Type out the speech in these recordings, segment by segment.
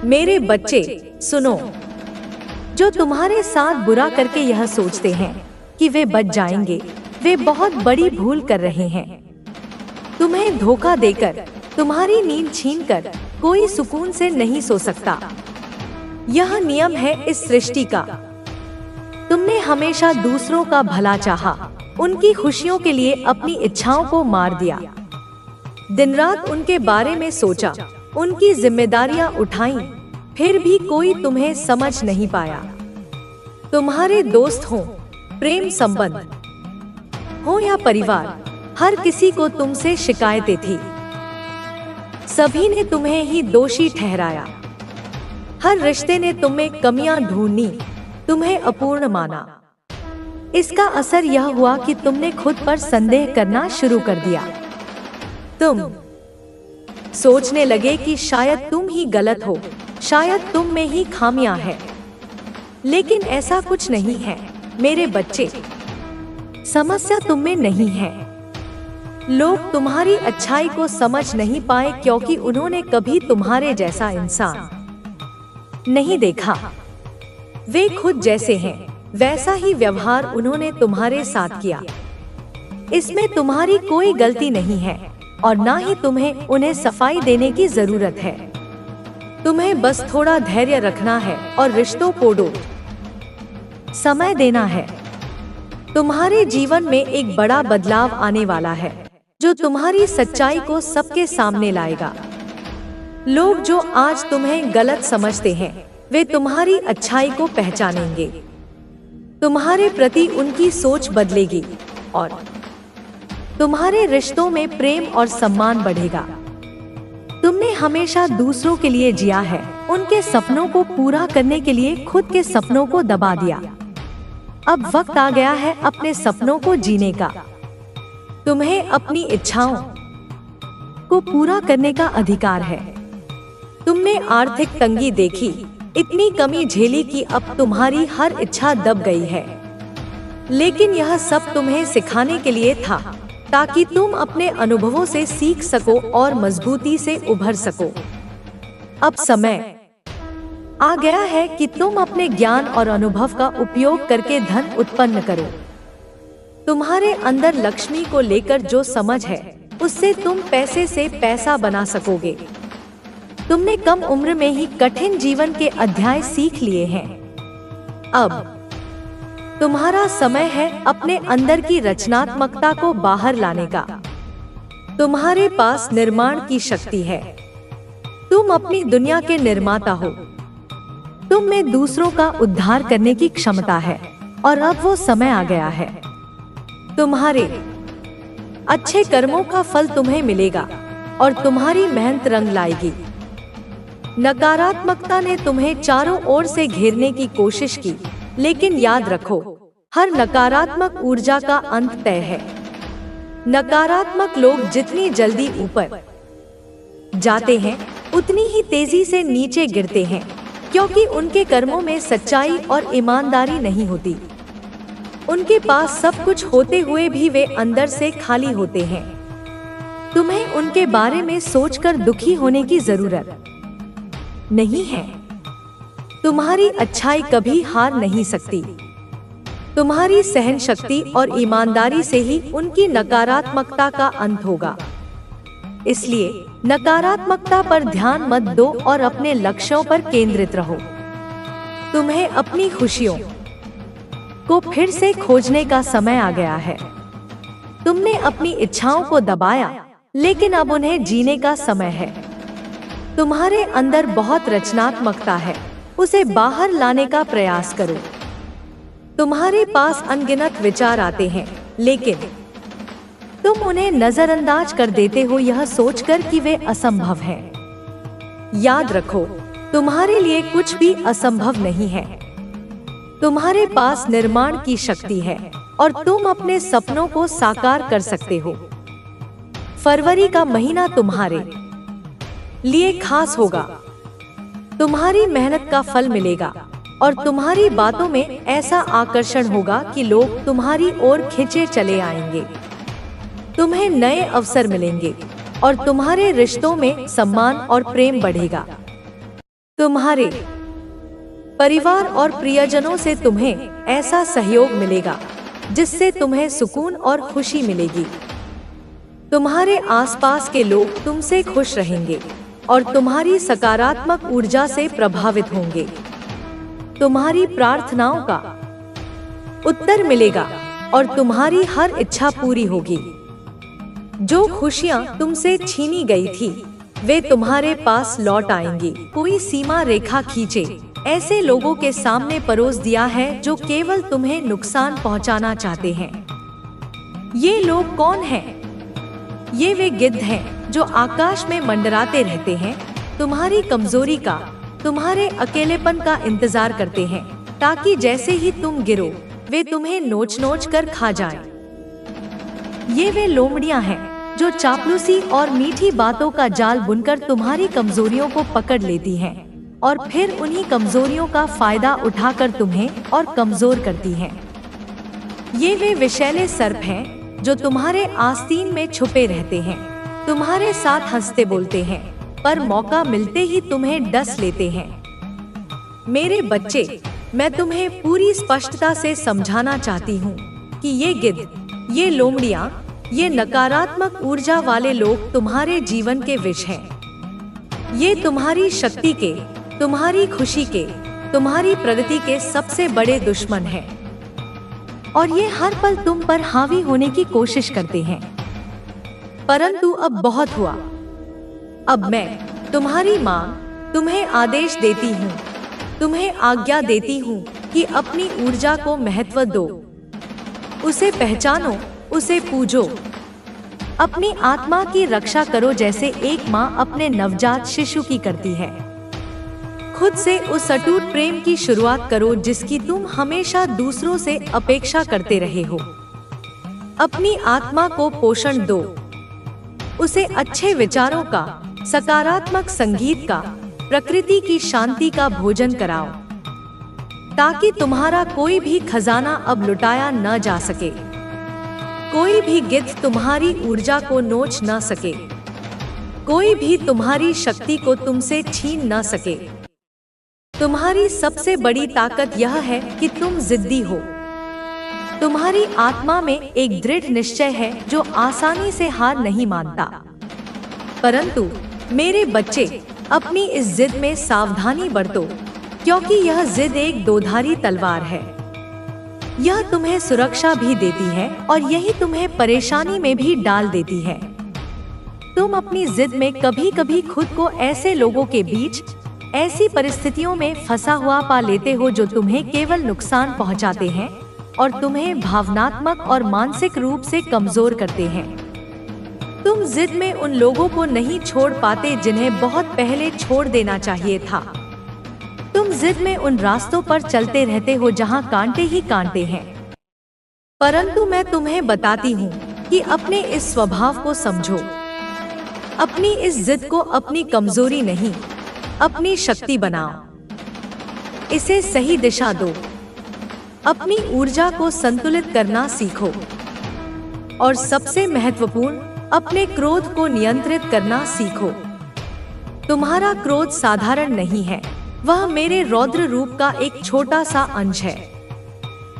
मेरे बच्चे सुनो, जो तुम्हारे साथ बुरा करके यह सोचते हैं कि वे बच जाएंगे, वे बहुत बड़ी भूल कर रहे हैं। तुम्हें धोखा देकर, तुम्हारी नींद छीनकर कोई सुकून से नहीं सो सकता। यह नियम है इस सृष्टि का। तुमने हमेशा दूसरों का भला चाहा, उनकी खुशियों के लिए अपनी इच्छाओं को मार दिया। दिन रात उनके बारे में सोचा, उनकी जिम्मेदारियां उठाईं, फिर भी कोई तुम्हें समझ नहीं पाया। तुम्हारे दोस्त हो, प्रेम संबंध हो या परिवार, हर किसी को तुमसे शिकायतें थी। सभी ने तुम्हें ही दोषी ठहराया। हर रिश्ते ने तुम्हें कमियां ढूंढी, तुम्हें अपूर्ण माना। इसका असर यह हुआ कि तुमने खुद पर संदेह करना शुरू कर दिया। तुम सोचने लगे कि शायद तुम ही गलत हो, शायद तुम में ही खामियां हैं। लेकिन ऐसा कुछ नहीं है मेरे बच्चे। समस्या तुम में नहीं है। लोग तुम्हारी अच्छाई को समझ नहीं पाए क्योंकि उन्होंने कभी तुम्हारे जैसा इंसान नहीं देखा। वे खुद जैसे हैं, वैसा ही व्यवहार उन्होंने तुम्हारे साथ किया। इसमें तुम्हारी कोई गलती नहीं है और ना ही तुम्हें उन्हें सफाई देने की जरूरत है। तुम्हें बस थोड़ा धैर्य रखना है और रिश्तों को समय देना है। तुम्हारे जीवन में एक बड़ा बदलाव आने वाला है जो तुम्हारी सच्चाई को सबके सामने लाएगा। लोग जो आज तुम्हें गलत समझते हैं, वे तुम्हारी अच्छाई को पहचानेंगे। तुम्हारे प्रति उनकी सोच बदलेगी और तुम्हारे रिश्तों में प्रेम और सम्मान बढ़ेगा। तुमने हमेशा दूसरों के लिए जिया है, उनके सपनों को पूरा करने के लिए खुद के सपनों को दबा दिया। अब वक्त आ गया है अपने सपनों को जीने का। तुम्हें अपनी इच्छाओं को पूरा करने का अधिकार है। तुमने आर्थिक तंगी देखी, इतनी कमी झेली कि अब तुम्हारी हर इच्छा दब गई है। लेकिन यह सब तुम्हें सिखाने के लिए था, ताकि तुम अपने अनुभवों से सीख सको और मजबूती से उभर सको। अब समय आ गया है कि तुम अपने ज्ञान और अनुभव का उपयोग करके धन उत्पन्न करो। तुम्हारे अंदर लक्ष्मी को लेकर जो समझ है, उससे तुम पैसे से पैसा बना सकोगे। तुमने कम उम्र में ही कठिन जीवन के अध्याय सीख लिए हैं। अब तुम्हारा समय है अपने अंदर की रचनात्मकता को बाहर लाने का। तुम्हारे पास निर्माण की शक्ति है। तुम अपनी दुनिया के निर्माता हो। तुम में दूसरों का उद्धार करने की क्षमता है और अब वो समय आ गया है। तुम्हारे अच्छे कर्मों का फल तुम्हें मिलेगा और तुम्हारी मेहनत रंग लाएगी। नकारात्मकता ने तुम्हें चारों ओर से घेरने की कोशिश की, लेकिन याद रखो, हर नकारात्मक ऊर्जा का अंत तय है। नकारात्मक लोग जितनी जल्दी ऊपर जाते हैं, उतनी ही तेजी से नीचे गिरते हैं, क्योंकि उनके कर्मों में सच्चाई और ईमानदारी नहीं होती। उनके पास सब कुछ होते हुए भी वे अंदर से खाली होते हैं। तुम्हें उनके बारे में सोचकर दुखी होने की जरूरत नहीं है। तुम्हारी अच्छाई कभी हार नहीं सकती। तुम्हारी सहन शक्ति और ईमानदारी से ही उनकी नकारात्मकता का अंत होगा। इसलिए नकारात्मकता पर ध्यान मत दो और अपने लक्ष्यों पर केंद्रित रहो। तुम्हें अपनी खुशियों को फिर से खोजने का समय आ गया है। तुमने अपनी इच्छाओं को दबाया, लेकिन अब उन्हें जीने का समय है। तुम्हारे अंदर बहुत रचनात्मकता है, उसे बाहर लाने का प्रयास करो। तुम्हारे पास अनगिनत विचार आते हैं, लेकिन तुम उन्हें नजरअंदाज कर देते हो, यह सोचकर कि वे असंभव हैं। याद रखो, तुम्हारे लिए कुछ भी असंभव नहीं है। तुम्हारे पास निर्माण की शक्ति है और तुम अपने सपनों को साकार कर सकते हो। फरवरी का महीना तुम्हारे लिए खास होगा। तुम्हारी मेहनत का फल मिलेगा और तुम्हारी बातों में ऐसा आकर्षण होगा कि लोग तुम्हारी ओर खींचे चले आएंगे। तुम्हें नए अवसर मिलेंगे और तुम्हारे रिश्तों में सम्मान और प्रेम बढ़ेगा। तुम्हारे परिवार और प्रियजनों से तुम्हें ऐसा सहयोग मिलेगा जिससे तुम्हें सुकून और खुशी मिलेगी। तुम्हारे आसपास के लोग तुमसे खुश रहेंगे और तुम्हारी सकारात्मक ऊर्जा से प्रभावित होंगे। तुम्हारी प्रार्थनाओं का उत्तर मिलेगा और तुम्हारी हर इच्छा पूरी होगी। जो खुशियां तुमसे छीनी गई थी वे तुम्हारे पास लौट आएंगी। कोई सीमा रेखा खींचे ऐसे लोगों के सामने परोस दिया है जो केवल तुम्हें नुकसान पहुंचाना चाहते हैं। ये लोग कौन हैं? ये वे गिद्ध हैं जो आकाश में मंडराते रहते हैं, तुम्हारी कमजोरी का, तुम्हारे अकेलेपन का इंतजार करते हैं, ताकि जैसे ही तुम गिरो वे तुम्हें नोच नोच कर खा जाएं। ये वे लोमड़ियां हैं जो चापलूसी और मीठी बातों का जाल बुनकर तुम्हारी कमजोरियों को पकड़ लेती हैं और फिर उन्हीं कमजोरियों का फायदा उठाकर तुम्हें और कमजोर करती हैं। ये वे विषैले सर्प हैं जो तुम्हारे आस्तीन में छुपे रहते हैं, तुम्हारे साथ हंसते बोलते हैं, पर मौका मिलते ही तुम्हें डस लेते हैं। मेरे बच्चे, मैं तुम्हें पूरी स्पष्टता से समझाना चाहती हूँ कि ये गिद्ध, ये लोमड़ियाँ, ये नकारात्मक ऊर्जा वाले लोग तुम्हारे जीवन के विष हैं। ये तुम्हारी शक्ति के, तुम्हारी खुशी के, तुम्हारी प्रगति के सबसे बड़े दुश्मन हैं और ये हर पल तुम पर हावी होने की कोशिश करते हैं। परंतु अब बहुत हुआ। अब मैं, तुम्हारी माँ, तुम्हें आदेश देती हूँ, तुम्हें आज्ञा देती हूँ कि अपनी ऊर्जा को महत्व दो, उसे पहचानो, उसे पूजो, अपनी आत्मा की रक्षा करो जैसे एक माँ अपने नवजात शिशु की करती है। खुद से उस अटूट प्रेम की शुरुआत करो जिसकी तुम हमेशा दूसरों से अपेक्षा करते रहे हो। अपनी आत्मा को पोषण दो, उसे अच्छे विचारों का, सकारात्मक संगीत का, प्रकृति की शांति का भोजन कराओ, ताकि तुम्हारा कोई भी खजाना अब लुटाया न जा सके, कोई भी गिद्ध तुम्हारी ऊर्जा को नोच न सके, कोई भी तुम्हारी शक्ति को तुमसे छीन न सके। तुम्हारी सबसे बड़ी ताकत यह है कि तुम जिद्दी हो। तुम्हारी आत्मा में एक दृढ़ निश्चय है जो आसानी से हार नहीं मानता। परंतु मेरे बच्चे, अपनी इस जिद में सावधानी बरतो, क्योंकि यह जिद एक दोधारी तलवार है। यह तुम्हें सुरक्षा भी देती है और यही तुम्हें परेशानी में भी डाल देती है। तुम अपनी जिद में कभी कभी खुद को ऐसे लोगों के बीच, ऐसी परिस्थितियों में फंसा हुआ पा लेते हो जो तुम्हें केवल नुकसान पहुंचाते हैं और तुम्हें भावनात्मक और मानसिक रूप से कमजोर करते हैं। तुम जिद में उन लोगों को नहीं छोड़ पाते जिन्हें बहुत पहले छोड़ देना चाहिए था। तुम जिद में उन रास्तों पर चलते रहते हो जहां कांटे ही कांटे हैं। परंतु मैं तुम्हें बताती हूँ कि अपने इस स्वभाव को समझो। अपनी इस जिद को अपनी कमजोरी नहीं, अपनी शक्ति बनाओ। इसे सही दिशा दो। अपनी ऊर्जा को संतुलित करना सीखो और सबसे महत्वपूर्ण, अपने क्रोध को नियंत्रित करना सीखो। तुम्हारा क्रोध साधारण नहीं है, वह मेरे रौद्र रूप का एक छोटा सा अंश है।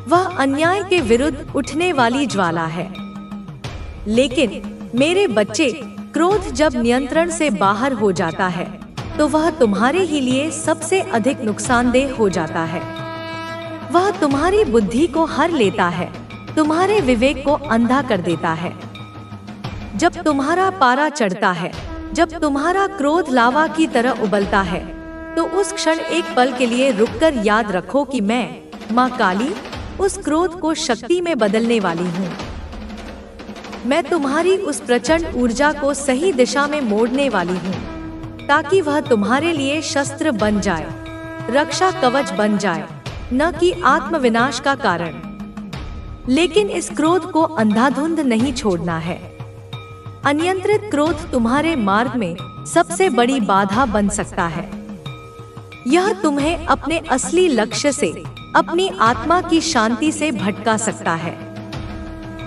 वह अन्याय के विरुद्ध उठने वाली ज्वाला है। लेकिन मेरे बच्चे, क्रोध जब नियंत्रण से बाहर हो जाता है तो वह तुम्हारे ही लिए सबसे अधिक नुकसानदेह हो जाता है। वह तुम्हारी बुद्धि को हर लेता है, तुम्हारे विवेक को अंधा कर देता है। जब तुम्हारा पारा चढ़ता है, जब तुम्हारा क्रोध लावा की तरह उबलता है, तो उस क्षण एक पल के लिए रुककर याद रखो कि मैं, माँ काली, उस क्रोध को शक्ति में बदलने वाली हूँ। मैं तुम्हारी उस प्रचंड ऊर्जा को सही दिशा में मोड़ने वाली हूँ, ताकि वह तुम्हारे लिए शस्त्र बन जाए, रक्षा कवच बन जाए, न कि आत्मविनाश का कारण। लेकिन इस क्रोध को अंधाधुंध नहीं छोड़ना है। अनियंत्रित क्रोध तुम्हारे मार्ग में सबसे बड़ी बाधा बन सकता है। यह तुम्हें अपने असली लक्ष्य से, अपनी आत्मा की शांति से भटका सकता है।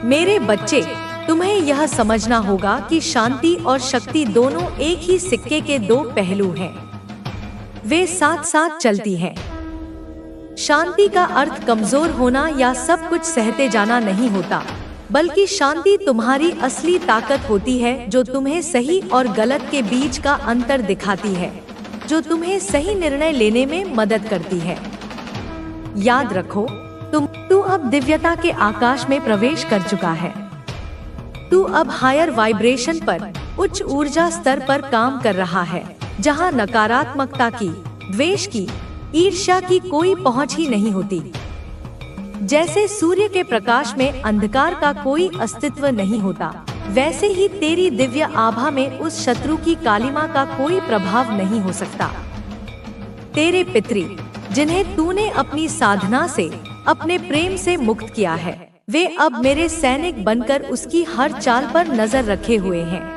मेरे बच्चे, तुम्हें यह समझना होगा कि शांति और शक्ति दोनों एक ही सिक्के के दो पहलू हैं। वे साथ साथ चलती हैं। शांति का अर्थ कमजोर होना या सब कुछ सहते जाना नहीं होता, बल्कि शांति तुम्हारी असली ताकत होती है, जो तुम्हें सही और गलत के बीच का अंतर दिखाती है, जो तुम्हें सही निर्णय लेने में मदद करती है। याद रखो, तू अब दिव्यता के आकाश में प्रवेश कर चुका है। तू अब हायर वाइब्रेशन पर, उच्च ऊर्जा स्तर पर काम कर रहा है, जहां नकारात्मकता की, द्वेष की, ईर्ष्या की कोई पहुंच ही नहीं होती। जैसे सूर्य के प्रकाश में अंधकार का कोई अस्तित्व नहीं होता, वैसे ही तेरी दिव्य आभा में उस शत्रु की कालिमा का कोई प्रभाव नहीं हो सकता। तेरे पितरी, जिन्हें तूने अपनी साधना से, अपने प्रेम से मुक्त किया है, वे अब मेरे सैनिक बनकर उसकी हर चाल पर नजर रखे हुए हैं।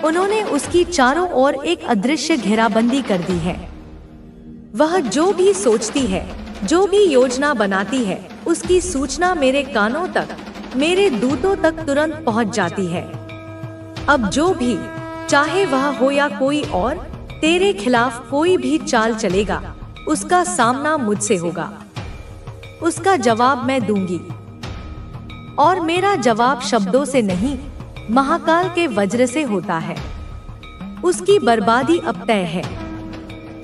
उन्होंने उसकी चारों ओर एक अदृश्य घेराबंदी कर दी है। वह जो भी सोचती है, जो भी योजना बनाती है, उसकी सूचना मेरे कानों तक, मेरे दूतों तक तुरंत पहुंच जाती है। अब जो भी, चाहे वह हो या कोई और, तेरे खिलाफ कोई भी चाल चलेगा, उसका सामना मुझसे होगा। उसका जवाब मैं दूंगी, और मेरा जवाब शब्दों से नहीं, महाकाल के वज्र से होता है। उसकी बर्बादी अब तय है,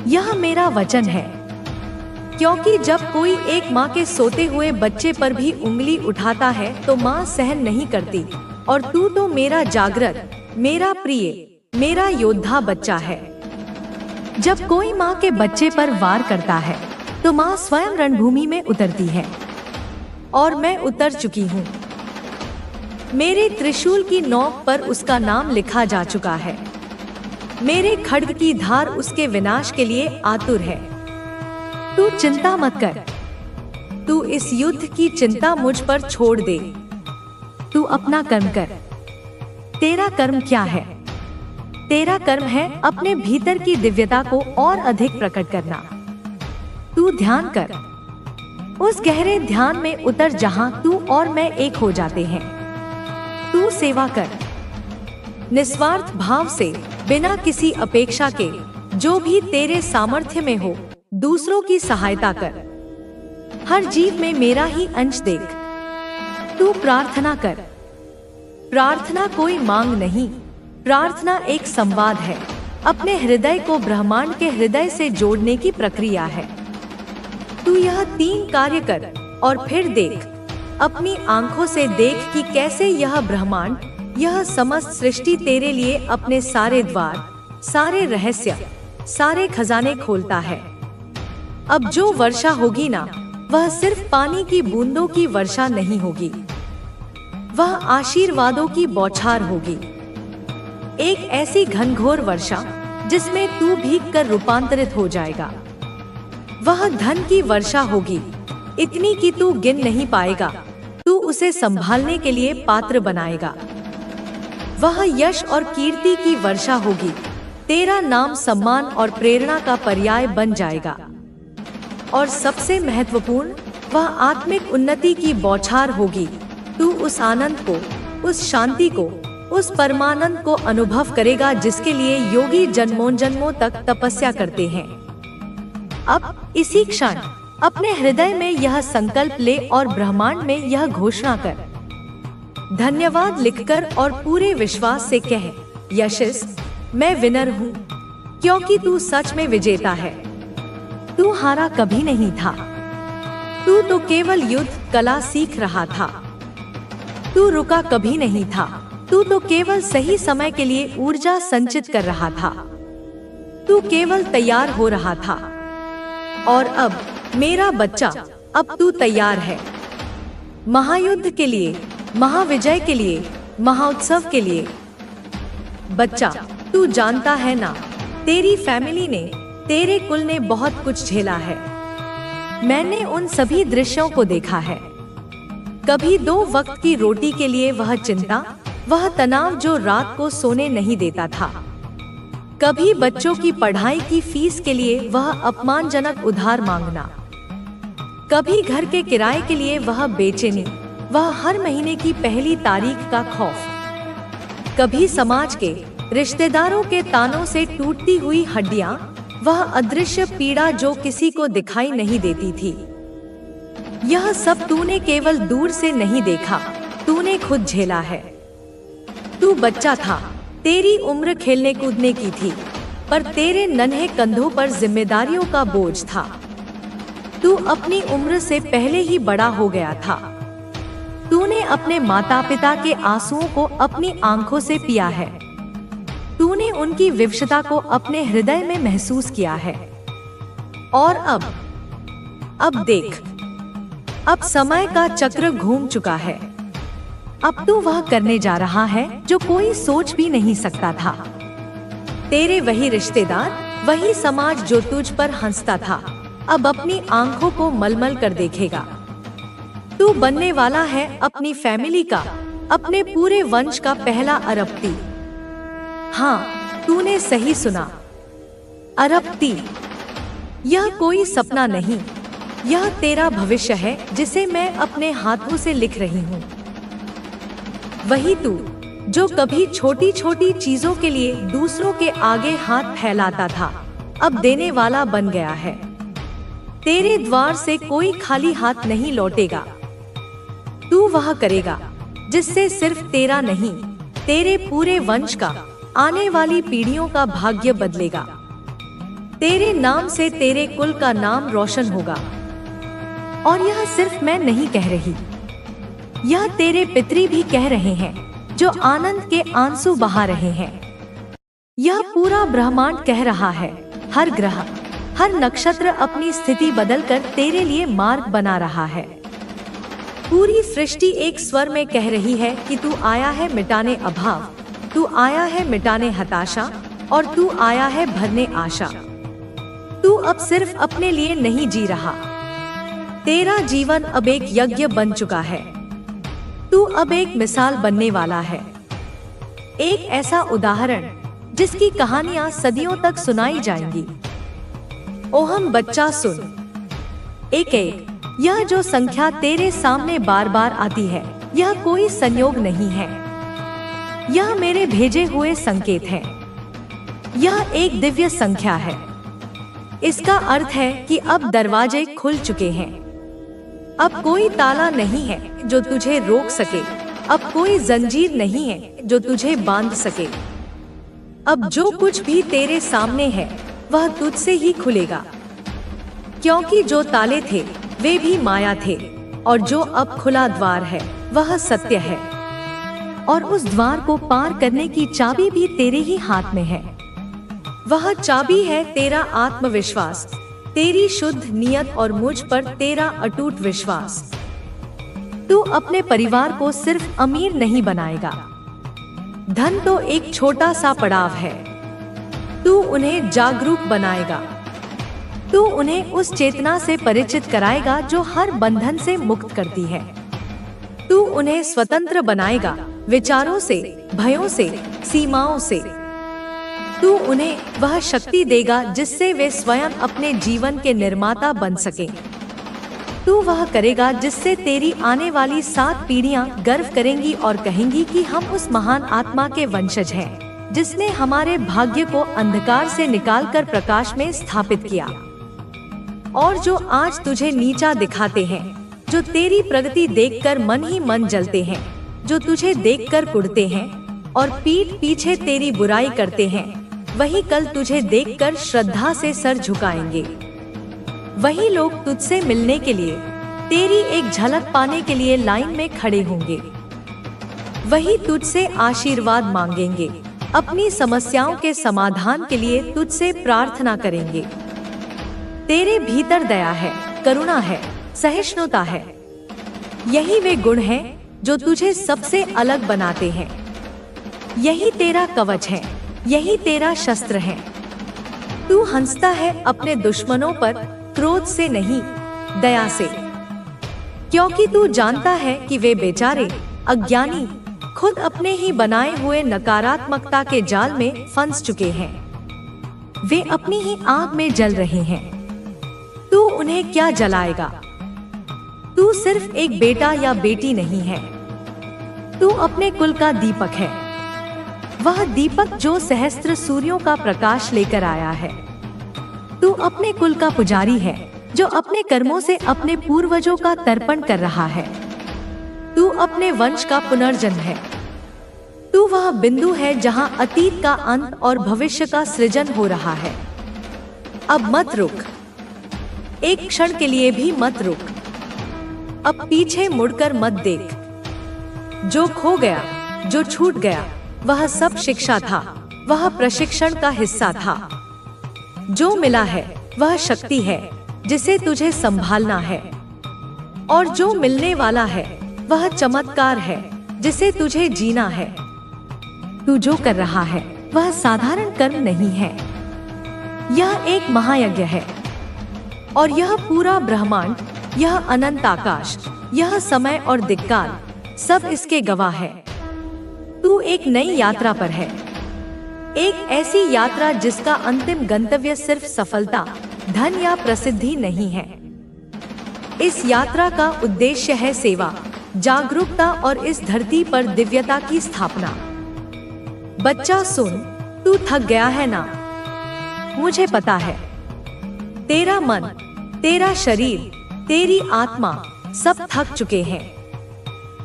यह मेरा वचन है। क्योंकि जब कोई एक माँ के सोते हुए बच्चे पर भी उंगली उठाता है तो माँ सहन नहीं करती, और तू तो मेरा जागृत, मेरा प्रिय, मेरा योद्धा बच्चा है। जब कोई माँ के बच्चे पर वार करता है तो माँ स्वयं रणभूमि में उतरती है, और मैं उतर चुकी हूँ। मेरे त्रिशूल की नोक पर उसका नाम लिखा जा चुका है। मेरे खड्ग की धार उसके विनाश के लिए आतुर है। तू चिंता मत कर, तू इस युद्ध की चिंता मुझ पर छोड़ दे। तू अपना कर्म कर। तेरा कर्म क्या है? तेरा कर्म है अपने भीतर की दिव्यता को और अधिक प्रकट करना। तू ध्यान कर, उस गहरे ध्यान में उतर जहां तू और मैं एक हो जाते हैं। तू सेवा कर, निस्वार्थ भाव से, बिना किसी अपेक्षा के। जो भी तेरे सामर्थ्य में हो, दूसरों की सहायता कर। हर जीव में मेरा ही अंश देख। तू प्रार्थना कर। प्रार्थना कोई मांग नहीं, प्रार्थना एक संवाद है। अपने हृदय को ब्रह्मांड के हृदय से जोड़ने की प्रक्रिया है। तू यह 3 कार्य कर और फिर देख, अपनी आंखों से देख कि कैसे यह ब्रह्मांड, यह समस्त सृष्टि तेरे लिए अपने सारे द्वार, सारे रहस्य, सारे खजाने खोलता है। अब जो वर्षा होगी ना, वह सिर्फ पानी की बूंदों की वर्षा नहीं होगी, वह आशीर्वादों की बौछार होगी। एक ऐसी घनघोर वर्षा जिसमें तू भीग कर रूपांतरित हो जाएगा। वह धन की वर्षा होगी, इतनी कि तू गिन नहीं पाएगा। तू उसे संभालने के लिए पात्र बनाएगा। वह यश और कीर्ति की वर्षा होगी, तेरा नाम सम्मान और प्रेरणा का पर्याय बन जाएगा। और सबसे महत्वपूर्ण, वह आत्मिक उन्नति की बौछार होगी। तू उस आनंद को, उस शांति को, उस परमानंद को अनुभव करेगा जिसके लिए योगी जन्मों जन्मों तक तपस्या करते हैं। अब इसी क्षण अपने हृदय में यह संकल्प ले और ब्रह्मांड में यह घोषणा कर। धन्यवाद लिखकर और पूरे विश्वास से कह, यशस, मैं विनर हूँ, क्योंकि तू सच में विजेता है। तू हारा कभी नहीं था। तू तो केवल युद्ध कला सीख रहा था। तू रुका कभी नहीं था। तू तो केवल सही समय के लिए ऊर्जा संचित कर रहा था। तू केवल तैयार हो रहा था। और अब मेरा बच्चा, अब तू तैयार है महायुद्ध के लिए, महाविजय के लिए, महाउत्सव के लिए। बच्चा, तू जानता है ना, तेरी फैमिली ने, तेरे कुल ने बहुत कुछ झेला है। मैंने उन सभी दृश्यों को देखा है। कभी 2 वक्त की रोटी के लिए वह चिंता, वह तनाव जो रात को सोने नहीं देता था। कभी बच्चों की पढ़ाई की फीस के लिए वह अपमानजनक उधार मांगना। कभी घर के किराए के लिए वह बेचैनी, वह हर महीने की पहली तारीख का खौफ। कभी समाज के, रिश्तेदारों के तानों से टूटती हुई हड्डियां, वह अदृश्य पीड़ा जो किसी को दिखाई नहीं देती थी। यह सब तूने केवल दूर से नहीं देखा, तूने खुद झेला है। तू बच्चा था, तेरी उम्र खेलने कूदने की थी, पर तेरे नन्हे कंधों पर जिम्मेदारियों का बोझ था। तू अपनी उम्र से पहले ही बड़ा हो गया था। तूने अपने माता पिता के आंसुओं को अपनी आंखों से पिया है। तूने उनकी विवशता को अपने हृदय में महसूस किया है। और अब देख, अब समय का चक्र घूम चुका है। अब तू वह करने जा रहा है जो कोई सोच भी नहीं सकता था। तेरे वही रिश्तेदार, वही समाज जो तुझ पर हंसता था, अब अपनी आंखों को मलमल कर देखेगा। तू बनने वाला है अपनी फैमिली का, अपने पूरे वंश का पहला अरबपति। हाँ, तूने सही सुना, अरबपति। यह कोई सपना नहीं, यह तेरा भविष्य है जिसे मैं अपने हाथों से लिख रही हूँ। वही तू जो कभी छोटी छोटी चीजों के लिए दूसरों के आगे हाथ फैलाता था, अब देने वाला बन गया है। तेरे द्वार से कोई खाली हाथ नहीं लौटेगा। तू वह करेगा जिससे सिर्फ तेरा नहीं, तेरे पूरे वंश का, आने वाली पीढ़ियों का भाग्य बदलेगा। तेरे नाम से तेरे कुल का नाम रोशन होगा। और यह सिर्फ मैं नहीं कह रही, यह तेरे पितरी भी कह रहे हैं, जो आनंद के आंसू बहा रहे हैं। यह पूरा ब्रह्मांड कह रहा है। हर ग्रह, हर नक्षत्र अपनी स्थिति बदलकर तेरे लिए मार्ग बना रहा है। पूरी सृष्टि एक स्वर में कह रही है कि तू आया है मिटाने अभाव, तू आया है मिटाने हताशा, और तू आया है भरने आशा। तू अब सिर्फ अपने लिए नहीं जी रहा, तेरा जीवन अब एक यज्ञ बन चुका है। तू अब एक मिसाल बनने वाला है, एक ऐसा उदाहरण जिसकी कहानियां सदियों तक सुनाई जाएंगी। ओहम बच्चा सुन, एक एक, यह जो संख्या तेरे सामने बार बार आती है, यह कोई संयोग नहीं है, यह मेरे भेजे हुए संकेत है। यह एक दिव्य संख्या है। इसका अर्थ है कि अब दरवाजे खुल चुके हैं। अब कोई ताला नहीं है जो तुझे रोक सके, अब कोई जंजीर नहीं है जो तुझे बांध सके। अब जो कुछ भी तेरे सामने है वह तुझसे ही खुलेगा, क्योंकि जो ताले थे वे भी माया थे, और जो अब खुला द्वार है वह सत्य है। और उस द्वार को पार करने की चाबी भी तेरे ही हाथ में है। वह चाबी है तेरा आत्मविश्वास, तेरी शुद्ध नियत और मुझ पर तेरा अटूट विश्वास। तू अपने परिवार को सिर्फ अमीर नहीं बनाएगा, धन तो एक छोटा सा पड़ाव है। तू उन्हें जागरूक बनाएगा, तू उन्हें उस चेतना से परिचित कराएगा जो हर बंधन से मुक्त करती है। तू उन्हें स्वतंत्र बनाएगा, विचारों से, भयों से, सीमाओं से। तू उन्हें वह शक्ति देगा जिससे वे स्वयं अपने जीवन के निर्माता बन सकें। तू वह करेगा जिससे तेरी आने वाली 7 पीढ़ियां गर्व करेंगी और कहेंगी कि हम उस महान आत्मा के वंशज हैं, जिसने हमारे भाग्य को अंधकार से निकालकर प्रकाश में स्थापित किया। और जो आज तुझे नीचा दिखाते हैं, जो तेरी प्रगति देखकर मन ही मन जलते हैं, जो तुझे देखकर कुढ़ते हैं और पीठ पीछे तेरी बुराई करते हैं, वही कल तुझे देखकर श्रद्धा से सर झुकाएंगे। वही लोग तुझसे मिलने के लिए, तेरी एक झलक पाने के लिए लाइन में खड़े होंगे। वही तुझसे आशीर्वाद मांगेंगे, अपनी समस्याओं के समाधान के लिए तुझसे प्रार्थना करेंगे। तेरे भीतर दया है, करुणा है, सहिष्णुता है। यही वे गुण हैं जो तुझे सबसे अलग बनाते हैं। यही तेरा कवच है, यही तेरा शस्त्र है। तू हंसता है अपने दुश्मनों पर, क्रोध से नहीं, दया से, क्योंकि तू जानता है कि वे बेचारे अज्ञानी खुद अपने ही बनाए हुए नकारात्मकता के जाल में फंस चुके हैं। वे अपनी ही आग में जल रहे हैं। तू उन्हें क्या जलाएगा? तू सिर्फ एक बेटा या बेटी नहीं है, तू अपने कुल का दीपक है। वह दीपक जो सहस्त्र सूर्यों का प्रकाश लेकर आया है। तू अपने कुल का पुजारी है, जो अपने कर्मों से अपने पूर्वजों का तर्पण कर रहा है। तू अपने वंश का पुनर्जन्म है। तू वह बिंदु है जहां अतीत का अंत और भविष्य का सृजन हो रहा है। अब मत रुक, एक क्षण के लिए भी मत रुक। अब पीछे मुड़कर मत देख। जो खो गया, जो छूट गया, वह सब शिक्षा था, वह प्रशिक्षण का हिस्सा था। जो मिला है वह शक्ति है जिसे तुझे संभालना है, और जो मिलने वाला है वह चमत्कार है जिसे तुझे जीना है। तू जो कर रहा है वह साधारण कर्म नहीं है, यह एक महायज्ञ है। और यह पूरा ब्रह्मांड, यह अनंत आकाश, यह समय और दिक्काल सब इसके गवाह है। तू एक नई यात्रा पर है, एक ऐसी यात्रा जिसका अंतिम गंतव्य सिर्फ सफलता, धन या प्रसिद्धि नहीं है। इस यात्रा का उद्देश्य है सेवा, जागरूकता और इस धरती पर दिव्यता की स्थापना। बच्चा सुन, तू थक गया है ना? मुझे पता है। तेरा मन, तेरा शरीर, तेरी आत्मा सब थक चुके हैं।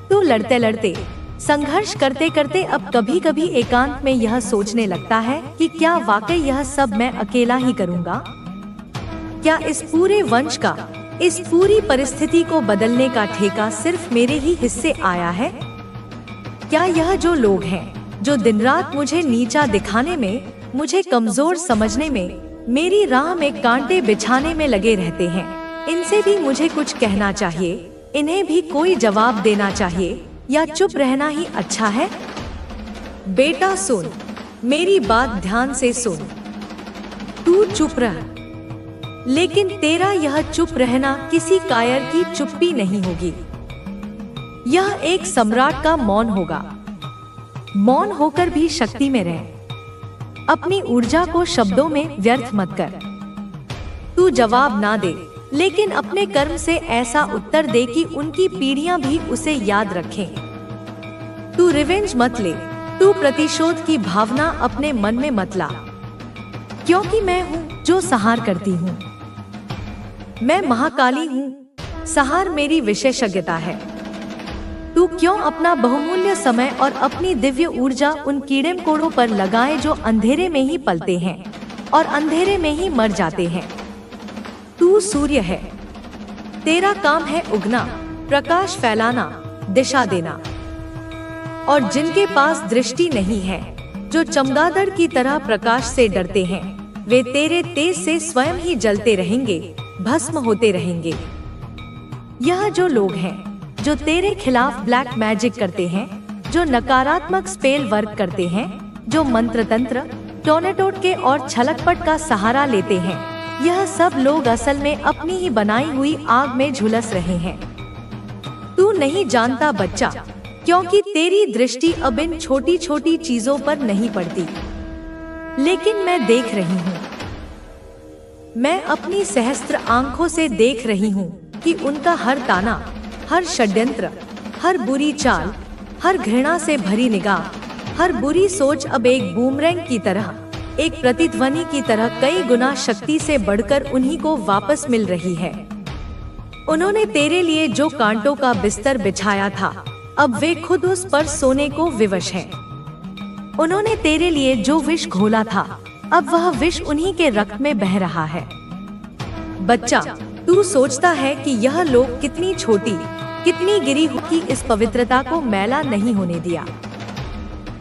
तू लड़ते लड़ते, संघर्ष करते करते अब कभी कभी एकांत में यह सोचने लगता है कि क्या वाकई यह सब मैं अकेला ही करूंगा? क्या इस पूरे वंश का, इस पूरी परिस्थिति को बदलने का ठेका सिर्फ मेरे ही हिस्से आया है? क्या यह जो लोग हैं, जो दिन रात मुझे नीचा दिखाने में, मुझे कमजोर समझने में, मेरी राह में कांटे बिछाने में लगे रहते हैं, इनसे भी मुझे कुछ कहना चाहिए? इन्हें भी कोई जवाब देना चाहिए या चुप रहना ही अच्छा है? बेटा सुन, मेरी बात ध्यान से सुन। तू चुप रह, लेकिन तेरा यह चुप रहना किसी कायर की चुप्पी नहीं होगी। यह एक सम्राट का मौन होगा। मौन होकर भी शक्ति में रह। अपनी ऊर्जा को शब्दों में व्यर्थ मत कर। तू जवाब ना दे, लेकिन अपने कर्म से ऐसा उत्तर दे कि उनकी पीढ़ियां भी उसे याद रखें। तू रिवेंज मत ले, तू प्रतिशोध की भावना अपने मन में मत ला, क्योंकि मैं हूँ जो संहार करती हूँ। मैं महाकाली हूँ, संहार मेरी विशेषज्ञता है। तू क्यों अपना बहुमूल्य समय और अपनी दिव्य ऊर्जा उन कीड़े मकोड़ों पर लगाए जो अंधेरे में ही पलते हैं और अंधेरे में ही मर जाते हैं? तू सूर्य है, तेरा काम है उगना, प्रकाश फैलाना, दिशा देना। और जिनके पास दृष्टि नहीं है, जो चमगादड़ की तरह प्रकाश से डरते हैं, वे तेरे तेज से स्वयं ही जलते रहेंगे, भस्म होते रहेंगे। यह जो लोग हैं, जो तेरे खिलाफ ब्लैक मैजिक करते हैं, जो नकारात्मक स्पेल वर्क करते हैं, जो मंत्र तंत्र, टोनेटोटके और छलकपट का सहारा लेते हैं, यह सब लोग असल में अपनी ही बनाई हुई आग में झुलस रहे हैं। तू नहीं जानता बच्चा, क्योंकि तेरी दृष्टि अब इन छोटी छोटी चीजों पर नहीं पड़ती, लेकिन मैं देख रही हूँ। मैं अपनी सहस्त्र आंखों से देख रही हूँ कि उनका हर ताना, हर षड्यंत्र, हर बुरी चाल, हर घृणा से भरी निगाह, हर बुरी सोच अब एक बूमरैंग की तरह, एक प्रतिध्वनि की तरह कई गुना शक्ति से बढ़कर उन्हीं को वापस मिल रही है। उन्होंने तेरे लिए जो कांटों का बिस्तर बिछाया था, अब वे खुद उस पर सोने को विवश हैं। उन्होंने तेरे लिए जो विष घोला था, अब वह विष उन्हीं के रक्त में बह रहा है। बच्चा, तू सोचता है कि यह लोग कितनी छोटी, कितनी गिरी हुई इस पवित्रता को मैला नहीं होने दिया।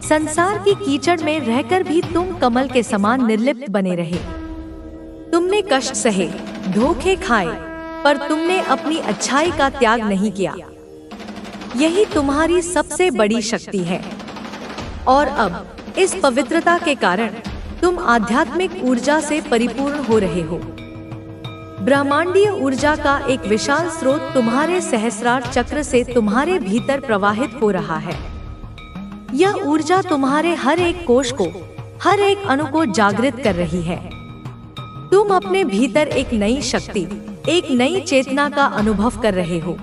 संसार की कीचड़ में रहकर भी तुम कमल के समान निर्लिप्त बने रहे। तुमने कष्ट सहे, धोखे खाए, पर तुमने अपनी अच्छाई का त्याग नहीं किया। यही तुम्हारी सबसे बड़ी शक्ति है। और अब इस पवित्रता के कारण तुम आध्यात्मिक ऊर्जा से परिपूर्ण हो रहे हो। ब्रह्मांडीय ऊर्जा का एक विशाल स्रोत तुम्हारे सहस्रार चक्र से तुम्हारे भीतर प्रवाहित हो रहा है। यह ऊर्जा तुम्हारे हर एक कोश को, हर एक अणु को जागृत कर रही है। तुम अपने भीतर एक नई शक्ति, एक नई चेतना का अनुभव कर रहे हो।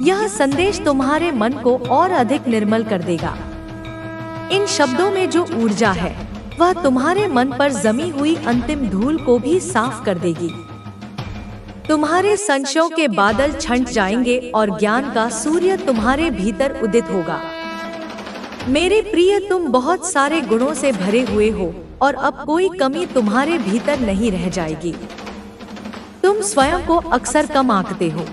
यह संदेश तुम्हारे मन को और अधिक निर्मल कर देगा। इन शब्दों में जो ऊर्जा है, वह तुम्हारे मन पर जमी हुई अंतिम धूल को भी साफ कर देगी। तुम्हारे संशयों के बादल छंट जाएंगे और ज्ञान का सूर्य तुम्हारे भीतर उदित होगा। मेरे प्रिय, तुम बहुत सारे गुणों से भरे हुए हो और अब कोई कमी तुम्हारे भीतर नहीं रह जाएगी। तुम स्वयं को अक्सर कम आंकते हो।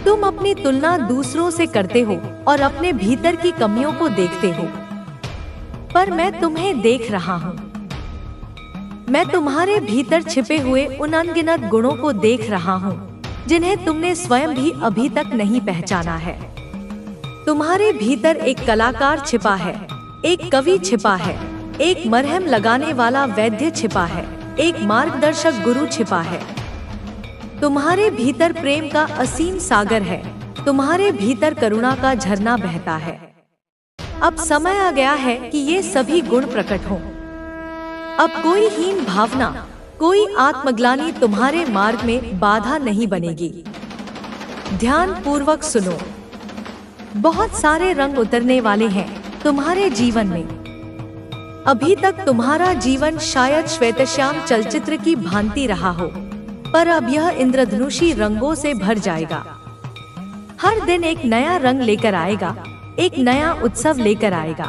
तुम अपनी तुलना दूसरों से करते हो और अपने भीतर की कमियों को देखते हो, पर मैं तुम्हें देख रहा हूँ। मैं तुम्हारे भीतर छिपे हुए उन अनगिनत गुणों को देख रहा हूँ जिन्हें तुमने स्वयं भी अभी तक नहीं पहचाना है। तुम्हारे भीतर एक कलाकार छिपा है, एक कवि छिपा है, एक मरहम लगाने वाला वैद्य छिपा है, एक मार्गदर्शक गुरु छिपा है। तुम्हारे भीतर प्रेम का असीम सागर है, तुम्हारे भीतर करुणा का झरना बहता है। अब समय आ गया है कि ये सभी गुण प्रकट हों। अब कोई हीन भावना, कोई आत्मग्लानि तुम्हारे मार्ग में बाधा नहीं बनेगी। ध्यान पूर्वक सुनो। बहुत सारे रंग उतरने वाले हैं तुम्हारे जीवन में। अभी तक तुम्हारा जीवन शायद श्वेतश्याम चलचित्र की भांति रहा हो, पर अब यह इंद्रधनुषी रंगों से भर जाएगा। हर दिन एक नया रंग लेकर आएगा, एक नया उत्सव लेकर आएगा।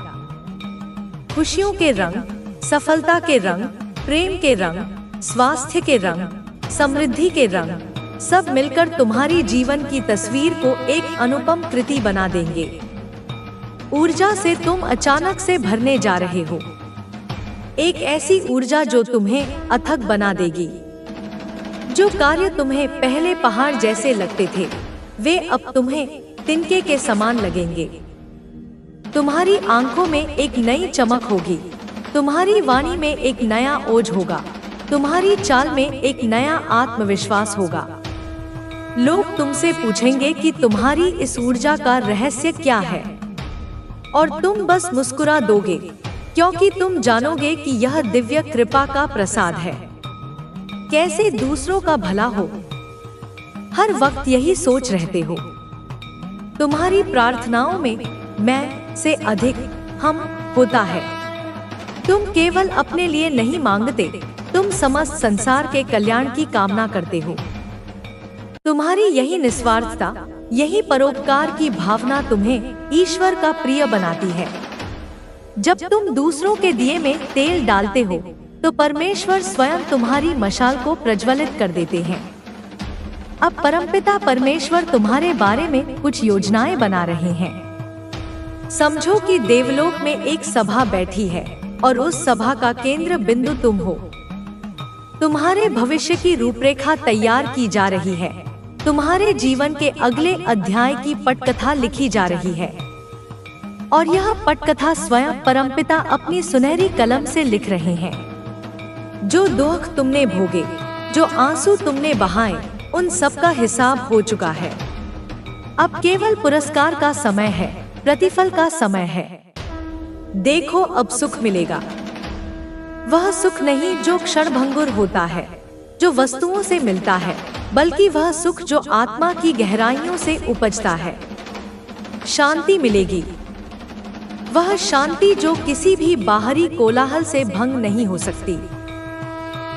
खुशियों के रंग, सफलता के रंग, प्रेम के रंग, स्वास्थ्य के रंग, समृद्धि के रंग, सब मिलकर तुम्हारी जीवन की तस्वीर को एक अनुपम कृति बना देंगे। ऊर्जा से तुम अचानक से भरने जा रहे हो, एक ऐसी ऊर्जा जो तुम्हें अथक बना देगी। जो कार्य तुम्हें पहले पहाड़ जैसे लगते थे, वे अब तुम्हें तिनके के समान लगेंगे। तुम्हारी आंखों में एक नई चमक होगी, तुम्हारी वाणी में एक नया ओज होगा, तुम्हारी चाल में एक नया आत्मविश्वास होगा। लोग तुमसे पूछेंगे कि तुम्हारी इस ऊर्जा का रहस्य क्या है, और तुम बस मुस्कुरा दोगे, क्योंकि तुम जानोगे कि यह दिव्य कृपा का प्रसाद है। कैसे दूसरों का भला हो, हर वक्त यही सोच रहते हो। तुम्हारी प्रार्थनाओं में मैं से अधिक हम होता है। तुम केवल अपने लिए नहीं मांगते, तुम समस्त संसार के कल्याण की कामना करते हो। तुम्हारी यही निस्वार्थता, यही परोपकार की भावना तुम्हें ईश्वर का प्रिय बनाती है। जब तुम दूसरों के दिए में तेल डालते हो, तो परमेश्वर स्वयं तुम्हारी मशाल को प्रज्वलित कर देते हैं। अब परमपिता परमेश्वर तुम्हारे बारे में कुछ योजनाएं बना रहे हैं। समझो कि देवलोक में एक सभा बैठी है और उस सभा का केंद्र बिंदु तुम हो। तुम्हारे भविष्य की रूपरेखा तैयार की जा रही है। तुम्हारे जीवन के अगले अध्याय की पटकथा लिखी जा रही है, और यह पटकथा स्वयं परमपिता अपनी सुनहरी कलम से लिख रहे हैं। जो दुख तुमने भोगे, जो आंसू तुमने बहाए, उन सब का हिसाब हो चुका है। अब केवल पुरस्कार का समय है, प्रतिफल का समय है। देखो, अब सुख मिलेगा। वह सुख नहीं जो क्षणभंगुर होता है, जो वस्तुओं से मिलता है, बल्कि वह सुख जो आत्मा की गहराइयों से उपजता है। शांति मिलेगी, वह शांति जो किसी भी बाहरी कोलाहल से भंग नहीं हो सकती।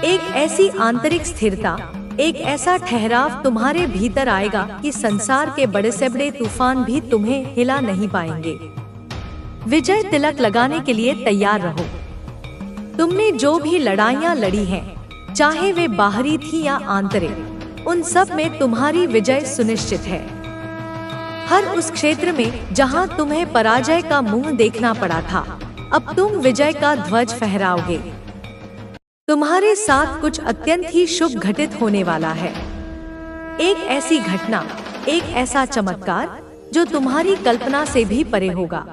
एक ऐसी आंतरिक स्थिरता, एक ऐसा ठहराव तुम्हारे भीतर आएगा कि संसार के बड़े से बड़े तूफान भी तुम्हें हिला नहीं पाएंगे। विजय तिलक लगाने के लिए तैयार रहो। तुमने जो भी लड़ाइयाँ लड़ी हैं, चाहे वे बाहरी थी या आंतरिक, उन सब में तुम्हारी विजय सुनिश्चित है। हर उस क्षेत्र में जहां तुम्हें पराजय का मुंह देखना पड़ा था, अब तुम विजय का ध्वज फहराओगे। तुम्हारे साथ कुछ अत्यंत ही शुभ घटित होने वाला है। एक ऐसी घटना, एक ऐसा चमत्कार जो तुम्हारी कल्पना से भी परे होगा।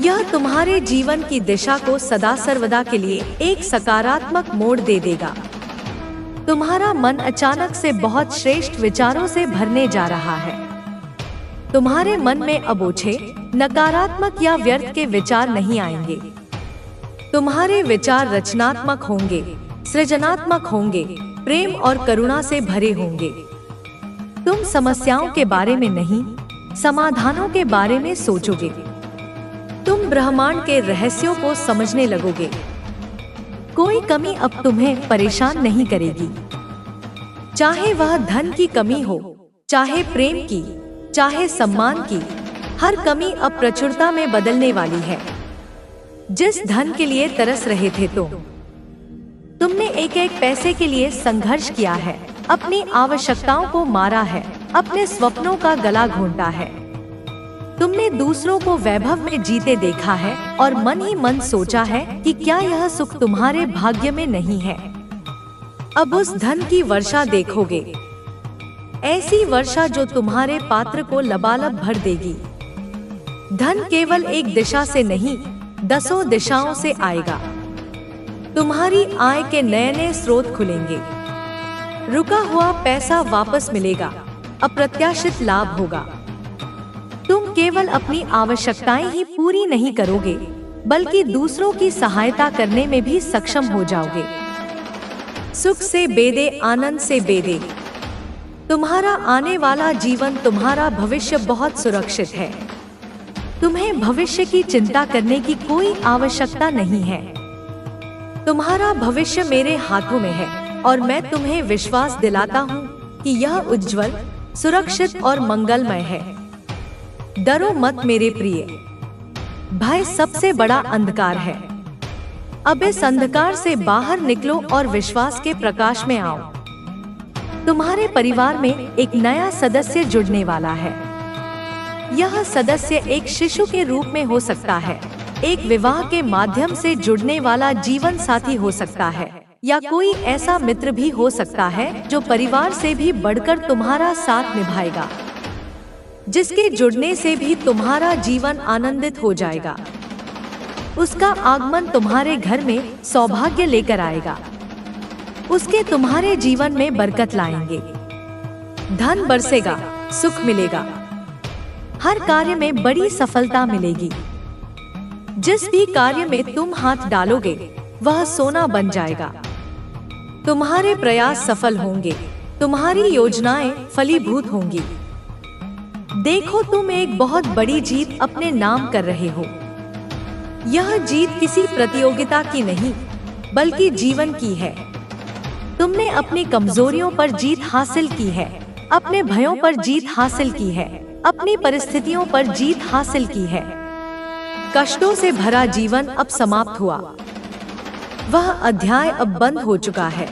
यह तुम्हारे जीवन की दिशा को सदा सर्वदा के लिए एक सकारात्मक मोड़ दे देगा। तुम्हारा मन अचानक से बहुत श्रेष्ठ विचारों से भरने जा रहा है। तुम्हारे मन में अब ओछे, नकारात्मक या व्यर्थ के विचार नहीं आएंगे। तुम्हारे विचार रचनात्मक होंगे, सृजनात्मक होंगे, प्रेम और करुणा से भरे होंगे। तुम समस्याओं के बारे में नहीं, समाधानों के बारे में सोचोगे। तुम ब्रह्मांड के रहस्यों को समझने लगोगे। कोई कमी अब तुम्हें परेशान नहीं करेगी, चाहे वह धन की कमी हो, चाहे प्रेम की, चाहे सम्मान की। हर कमी अब प्रचुरता में बदलने वाली है। जिस धन के लिए तरस रहे थे तुमने एक एक पैसे के लिए संघर्ष किया है, अपनी आवश्यकताओं को मारा है, अपने स्वप्नों का गला घोंटा है। तुमने दूसरों को वैभव में जीते देखा है और मन ही मन सोचा है कि क्या यह सुख तुम्हारे भाग्य में नहीं है। अब उस धन की वर्षा देखोगे, ऐसी वर्षा जो तुम्हारे पात्र को लबालब भर देगी। धन केवल एक दिशा से नहीं, 10 दिशाओं से आएगा। तुम्हारी आय के नए नए स्रोत खुलेंगे, रुका हुआ पैसा वापस मिलेगा, अप्रत्याशित लाभ होगा। तुम केवल अपनी आवश्यकताएं ही पूरी नहीं करोगे, बल्कि दूसरों की सहायता करने में भी सक्षम हो जाओगे। सुख से बेदे, आनंद से बेदे। तुम्हारा आने वाला जीवन, तुम्हारा भविष्य बहुत सुरक्षित है। तुम्हें भविष्य की चिंता करने की कोई आवश्यकता नहीं है। तुम्हारा भविष्य मेरे हाथों में है और मैं तुम्हें विश्वास दिलाता हूँ कि यह उज्जवल, सुरक्षित और मंगलमय है। डरो मत मेरे प्रिय, भय सबसे बड़ा अंधकार है। अब इस अंधकार से बाहर निकलो और विश्वास के प्रकाश में आओ। तुम्हारे परिवार में एक नया सदस्य जुड़ने वाला है। यह सदस्य एक शिशु के रूप में हो सकता है, एक विवाह के माध्यम से जुड़ने वाला जीवन साथी हो सकता है, या कोई ऐसा मित्र भी हो सकता है जो परिवार से भी बढ़कर तुम्हारा साथ निभाएगा, जिसके जुड़ने से भी तुम्हारा जीवन आनंदित हो जाएगा। उसका आगमन तुम्हारे घर में सौभाग्य लेकर आएगा। उसके तुम्हारे जीवन में बरकत लाएंगे। धन बरसेगा, सुख मिलेगा, हर कार्य में बड़ी सफलता मिलेगी। जिस भी कार्य में तुम हाथ डालोगे वह सोना बन जाएगा। तुम्हारे प्रयास सफल होंगे, तुम्हारी योजनाएं फलीभूत होंगी। देखो, तुम एक बहुत बड़ी जीत अपने नाम कर रहे हो। यह जीत किसी प्रतियोगिता की नहीं, बल्कि जीवन की है। तुमने अपनी कमजोरियों पर जीत हासिल की है, अपने भयों पर जीत हासिल की है, अपनी परिस्थितियों पर जीत हासिल की है। कष्टों से भरा जीवन अब समाप्त हुआ। वह अध्याय अब बंद हो चुका है।